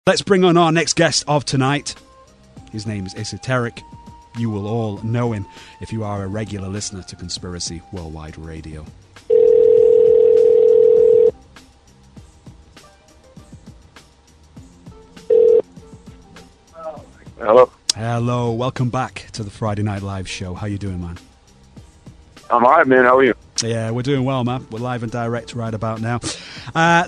Let's bring on our next guest of tonight. His name is Esoteric. You will all know him if you are a regular listener to Conspiracy Worldwide Radio. Hello. Hello, welcome back to the Friday Night Live show. How you doing, man? I'm all right, man. How are you? Yeah, we're doing well, man. We're live and direct right about now.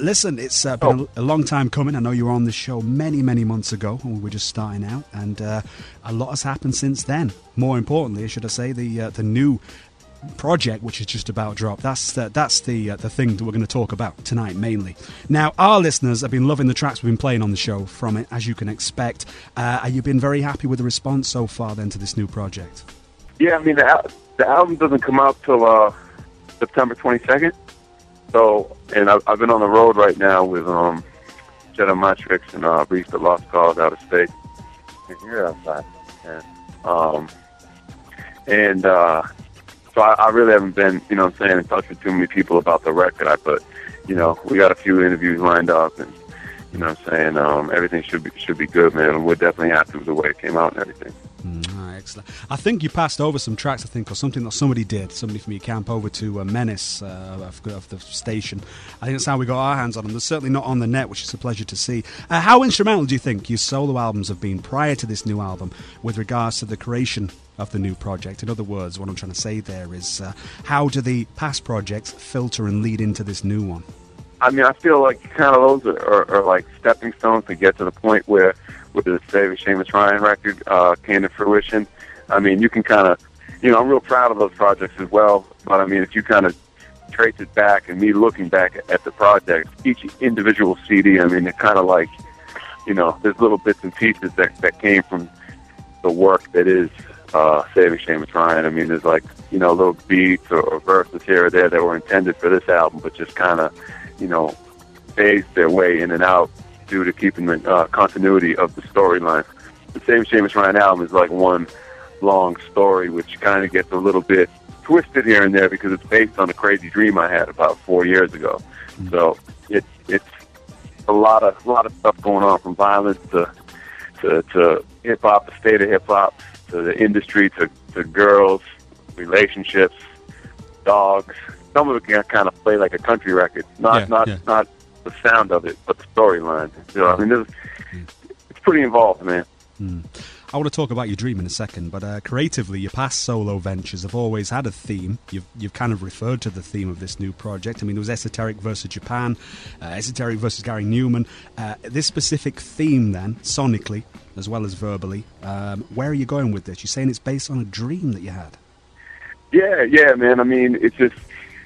Listen, it's been a long time coming. I know you were on the show many, many months ago when we were just starting out, and a lot has happened since then. More importantly, should I say, the new project, which is just about dropped. That's the thing that we're going to talk about tonight, mainly. Now, our listeners have been loving the tracks we've been playing on the show from it, as you can expect. Have you been very happy with the response so far, then, to this new project? Yeah, I mean, the album doesn't come out till September 22nd. So, and I've been on the road right now with Jedi Matrix and Brief the Lost Cause out of state. You're outside. So I really haven't been, you know what I'm saying, in touch with too many people about the record. But, you know, we got a few interviews lined up, and, you know what I'm saying, everything should be good, man. And we're definitely happy with the way it came out and everything. Excellent. I think you passed over some tracks, or something that somebody from your camp over to Menace of the station. I think that's how we got our hands on them. They're certainly not on the net, which is a pleasure to see. How instrumental do you think your solo albums have been prior to this new album with regards to the creation of the new project? In other words, what I'm trying to say there is, how do the past projects filter and lead into this new one? I mean, I feel like kind of those are like stepping stones to get to the point where the Saving Seamus Ryan record came to fruition. I mean, you can kind of, you know, I'm real proud of those projects as well. But I mean, if you kind of trace it back, and me looking back at the project, each individual CD, I mean, it kind of like, you know, there's little bits and pieces that came from the work that is Saving Seamus Ryan. I mean, there's like, you know, little beats or verses here or there that were intended for this album, but just kind of, you know, phased their way in and out due to keeping the continuity of the storyline. The Saving Seamus Ryan album is like one long story, which kind of gets a little bit twisted here and there because it's based on a crazy dream I had about 4 years ago. So it's a lot of stuff going on, from violence to hip hop, the state of hip hop, to the industry, to girls, relationships, dogs. Some of it can kind of play like a country record, not the sound of it, but the storyline. You know, I mean, it's pretty involved, man. I want to talk about your dream in a second, but creatively, your past solo ventures have always had a theme. You've kind of referred to the theme of this new project. I mean, there was Esoteric versus Japan, Esoteric versus Gary Newman. This specific theme, then, sonically as well as verbally, where are you going with this? You're saying it's based on a dream that you had? Yeah, man. I mean, it's just,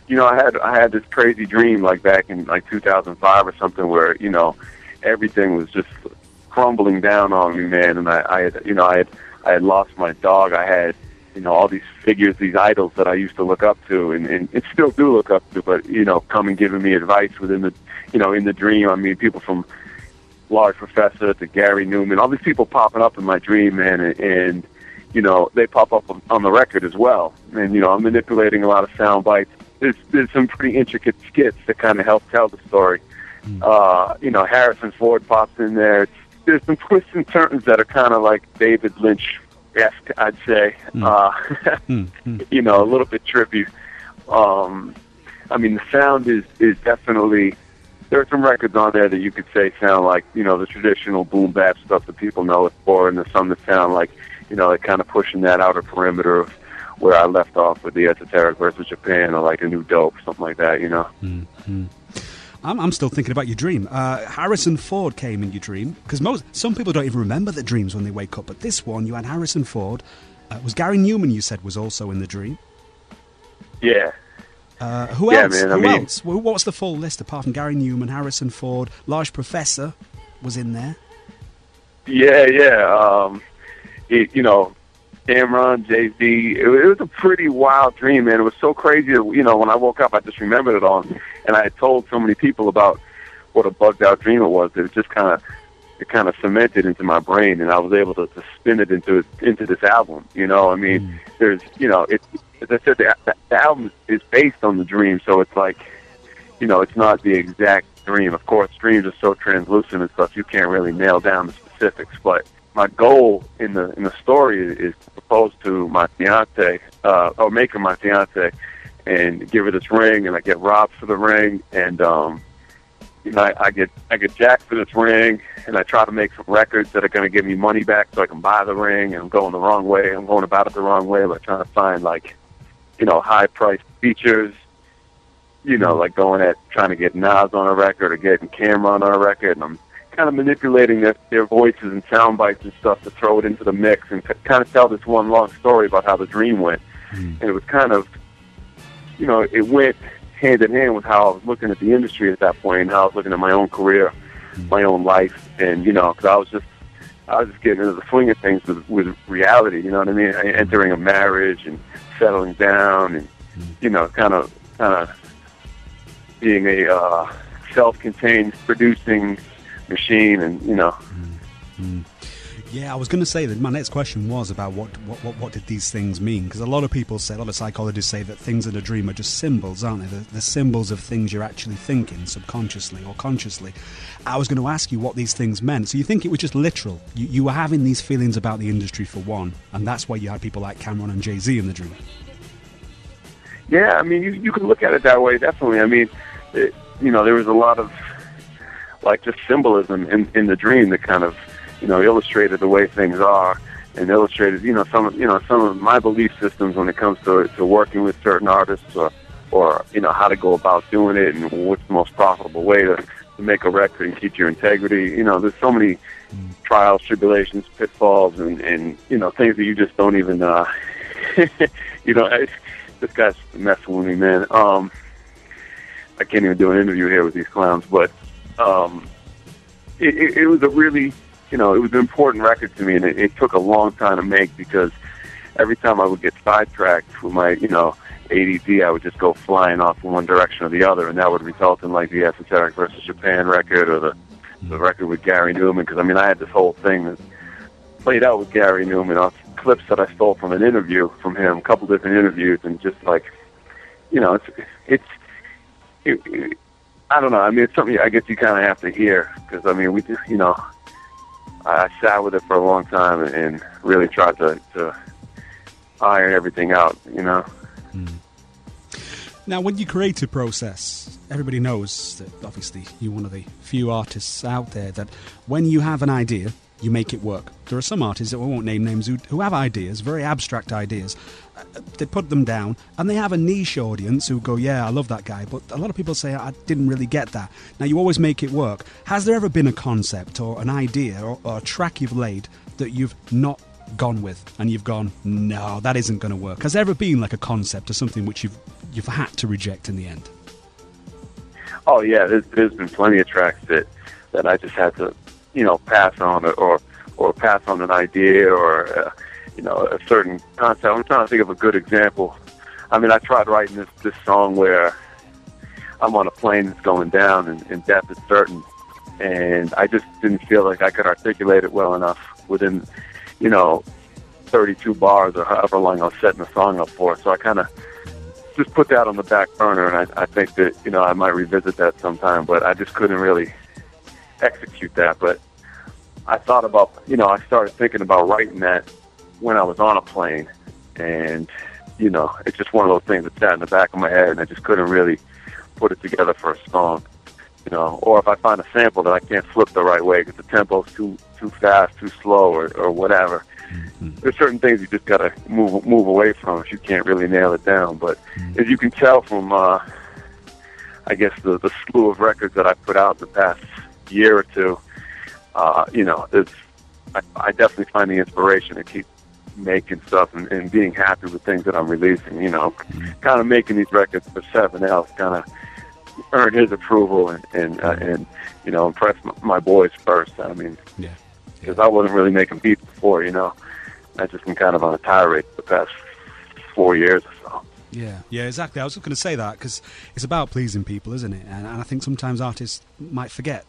you know, I had this crazy dream like back in like 2005 or something, where, you know, everything was just crumbling down on me, man. And I had lost my dog. I had, you know, all these figures, these idols that I used to look up to and still do look up to, but, you know, come and giving me advice within the, you know, in the dream. I mean, people from Large Professor to Gary Newman, all these people popping up in my dream, man, and you know, they pop up on the record as well. And, you know, I'm manipulating a lot of sound bites. There's some pretty intricate skits that kind of help tell the story. You know, Harrison Ford pops in there. There's some twists and turns that are kind of like David Lynch-esque, I'd say. You know, a little bit trippy. I mean, the sound is definitely... There are some records on there that you could say sound like, you know, the traditional boom bap stuff that people know it for, and there's some that sound like, you know, like kind of pushing that outer perimeter of where I left off with the Esoteric versus Japan, or like a New Dope, something like that, you know. I'm still thinking about your dream. Harrison Ford came in your dream, because some people don't even remember their dreams when they wake up, but this one, you had Harrison Ford. Was Gary Newman, you said, was also in the dream? Yeah. Who else? What's the full list apart from Gary Newman, Harrison Ford, Large Professor was in there? Yeah. You know, Cameron, Jay-Z. It was a pretty wild dream, man. It was so crazy that, you know, when I woke up, I just remembered it all. And I had told so many people about what a bugged-out dream it was. It just kind of cemented into my brain, and I was able to spin it into this album. You know, I mean, there's, you know, as I said, the album is based on the dream, so it's like, you know, it's not the exact dream. Of course, dreams are so translucent and stuff, you can't really nail down the specifics. But my goal in the story is to propose to my fiance, or make her my fiance, and give her this ring, and I get robbed for the ring, and I get jacked for this ring, and I try to make some records that are going to give me money back so I can buy the ring, and I'm going the wrong way. I'm going about it the wrong way, like trying to find, like, high-priced features, like trying to get Nas on a record or getting Cameron on a record, and I'm kind of manipulating their voices and sound bites and stuff to throw it into the mix and kind of tell this one long story about how the dream went. And it was kind of, it went hand in hand with how I was looking at the industry at that point and how I was looking at my own career, my own life, and, because I was just getting into the swing of things with reality, you know what I mean? Entering a marriage and settling down and, kind of being a self-contained producing machine, and Yeah, I was going to say that my next question was about what did these things mean? Because a lot of psychologists say that things in a dream are just symbols, aren't they? They're symbols of things you're actually thinking subconsciously or consciously. I was going to ask you what these things meant. So you think it was just literal? You were having these feelings about the industry for one, and that's why you had people like Cameron and Jay-Z in the dream. Yeah, I mean, you can look at it that way, definitely. I mean, there was a lot of, like, just symbolism in the dream that kind of, illustrated the way things are, and illustrated, some of my belief systems when it comes to working with certain artists, or how to go about doing it, and what's the most profitable way to make a record and keep your integrity. There's so many trials, tribulations, pitfalls, and things that you just don't even, this guy's messing with me, man. I can't even do an interview here with these clowns, but it was a really, it was an important record to me, and it took a long time to make, because every time I would get sidetracked with my, ADD, I would just go flying off in one direction or the other, and that would result in, like, the Esoteric versus Japan record, or the record with Gary Newman, because, I had this whole thing that played out with Gary Newman off clips that I stole from an interview from him, a couple different interviews, and just, like, it's I don't know. It's something I guess you kind of have to hear, because, we just, I sat with it for a long time and really tried to iron everything out, Now, when you creative process, everybody knows that obviously you're one of the few artists out there that when you have an idea, you make it work. There are some artists, that we won't name names, who have ideas, very abstract ideas. They put them down, and they have a niche audience who go, yeah, I love that guy, but a lot of people say, I didn't really get that. Now, you always make it work. Has there ever been a concept or an idea or a track you've laid that you've not gone with, and you've gone, no, that isn't going to work? Has there ever been, like, a concept or something which you've had to reject in the end? Oh, yeah, there's been plenty of tracks that I just had to, pass on, or pass on an idea, or a certain concept. I'm trying to think of a good example. I tried writing this song where I'm on a plane that's going down, and death is certain, and I just didn't feel like I could articulate it well enough within 32 bars or however long I was setting the song up for. So I kind of just put that on the back burner, and I think that I might revisit that sometime, but I just couldn't really execute that. But I thought about, I started thinking about writing that when I was on a plane, and it's just one of those things that sat in the back of my head, and I just couldn't really put it together for a song. Or if I find a sample that I can't flip the right way because the tempo's too fast, too slow, or whatever. There's certain things you just gotta move away from if you can't really nail it down. But as you can tell from, I guess the slew of records that I put out the past year or two, I definitely find the inspiration to keep making stuff and being happy with things that I'm releasing. Kind of making these records for 7L, kind of earn his approval and impress my boys first. Because I wasn't really making beats before. I just been kind of on a tirade the past 4 years or so. Yeah, exactly. I was just going to say that, because it's about pleasing people, isn't it? And I think sometimes artists might forget